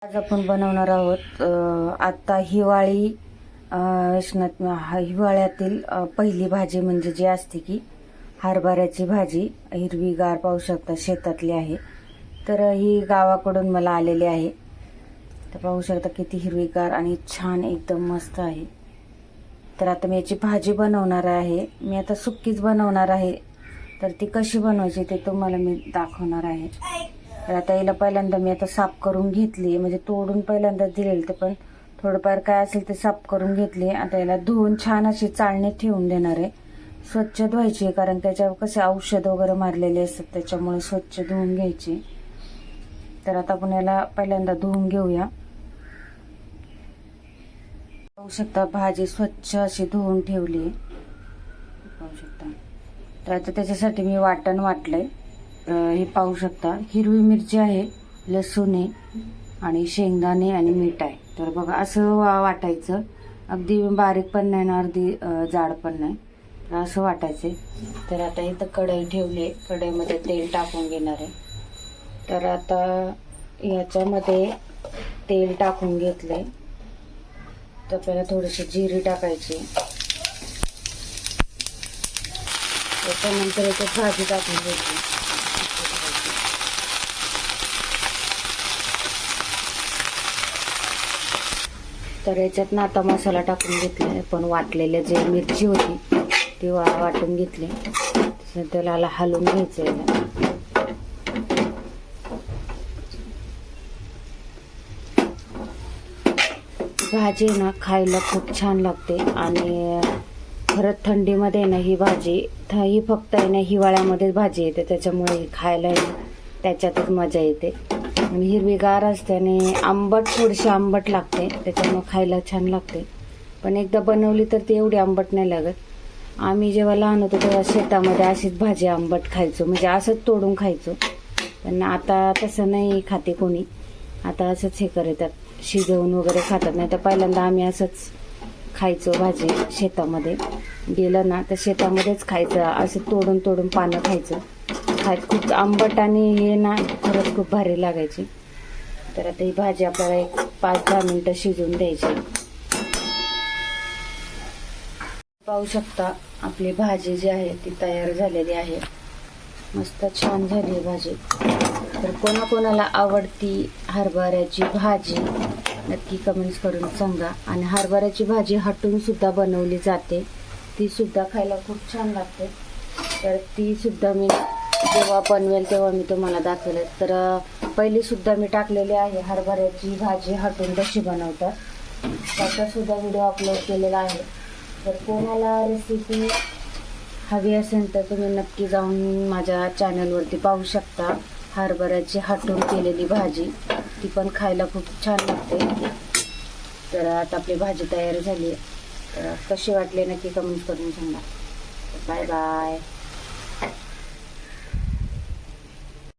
आज आपण बनवणार आहोत आता हिवाळ्यातील पहिली भाजी म्हणजे जी असते की हरभऱ्याची भाजी हिरवीगार पाहू शकता शेतातली आहे. तर ही गावाकडून मला आलेली आहे. तर पाहू शकता किती हिरवीगार आणि छान एकदम मस्त आहे. तर आता मी याची भाजी बनवणार आहे. मी आता सुक्कीच बनवणार आहे. तर ती कशी बनवायची ते तुम्हाला मी दाखवणार आहे. तर आता याला पहिल्यांदा मी आता साफ करून घेतली, म्हणजे तोडून पहिल्यांदा दिलेलं ते पण थोडंफार काय असेल ते साफ करून घेतली. आता याला धुवून छान अशी चाळणीत ठेवून देणार आहे. स्वच्छ धुवायची, कारण त्याच्यावर कसे औषध वगैरे मारलेले असतात, त्याच्यामुळे स्वच्छ धुवून घ्यायची. तर आता आपण याला पहिल्यांदा धुवून घेऊया. पाहू शकता भाजी स्वच्छ अशी धुवून ठेवली पाहू शकता. तर आता त्याच्यासाठी मी वाटण वाटलंय. हे पाहू शकता हिरवी मिरची आहे, लसूण आहे आणि शेंगदाणे आणि मीठ आहे. तर बघा असं वाटायचं, अगदी बारीक पण नाही ना अगदी जाड पण नाही, तर असं वाटायचे. तर आता इथं कढई ठेवली, कढईमध्ये तेल टाकून घेणार आहे. तर आता याच्यामध्ये तेल टाकून घेतले. तर आपल्याला थोडीशी जिरी टाकायची, त्याच्यानंतर याच्यात भाजी टाकून घ्यायची. तर याच्यात ना आता मसाला टाकून घेतला. पण वाटलेले जे मिरची होती ती वाटून घेतली. त्याला हलवून घ्यायचं याला. भाजी ना खायला खूप छान लागते आणि खरंच थंडीमध्ये ना ही भाजी ही फक्त आहे ना हिवाळ्यामध्येच भाजी येते, त्याच्यामुळे खायला त्याच्यातच मजा येते. आणि हिरवीगार असते आणि आंबट, थोडीशी आंबट लागते, त्याच्यामुळे खायला छान लागते. पण एकदा बनवली तर ती एवढी आंबट नाही लागत. आम्ही जेव्हा लहान होतो तेव्हा शेतामध्ये अशीच भाजी आंबट खायचो, म्हणजे असंच तोडून खायचो. पण आता तसं नाही खाते कोणी, आता असंच हे करतात, शिजवून वगैरे खातात. नाही तर पहिल्यांदा आम्ही असंच खायचो भाजी. शेतामध्ये गेलं ना तर शेतामध्येच खायचं, असं तोडून तोडून पानं खायचं. खूप आंबट आणि हे ना खरंच खूप भारी लागायची. तर आता ही भाजी आपल्याला एक 5-10 मिनिटं शिजवून द्यायची. पाहू शकता आपली भाजी जी आहे ती तयार झालेली आहे. मस्त छान झाली आहे भाजी. तर कोणाकोणाला आवडती हरभऱ्याची भाजी नक्की कमेंट्स करून सांगा. आणि हरभऱ्याची भाजी हटून सुद्धा बनवली जाते, ती सुद्धा खायला खूप छान लागते. तर ती सुद्धा मी जेव्हा बनवेल तेव्हा मी तुम्हाला दाखवेल. तर पहिली सुद्धा मी टाकलेली आहे हरभऱ्याची भाजी हटून कशी बनवतात, त्याचा सुद्धा व्हिडिओ अपलोड केलेला आहे. तर कोणाला रेसिपी हवी असेल तर तुम्ही नक्की जाऊन माझ्या चॅनलवरती पाहू शकता. हरभऱ्याची हटून केलेली भाजी, ती पण खायला खूप छान लागते. तर आता आपली भाजी तयार झाली आहे. तर कशी वाटली नक्की कमेंट करून सांगा. Bye bye.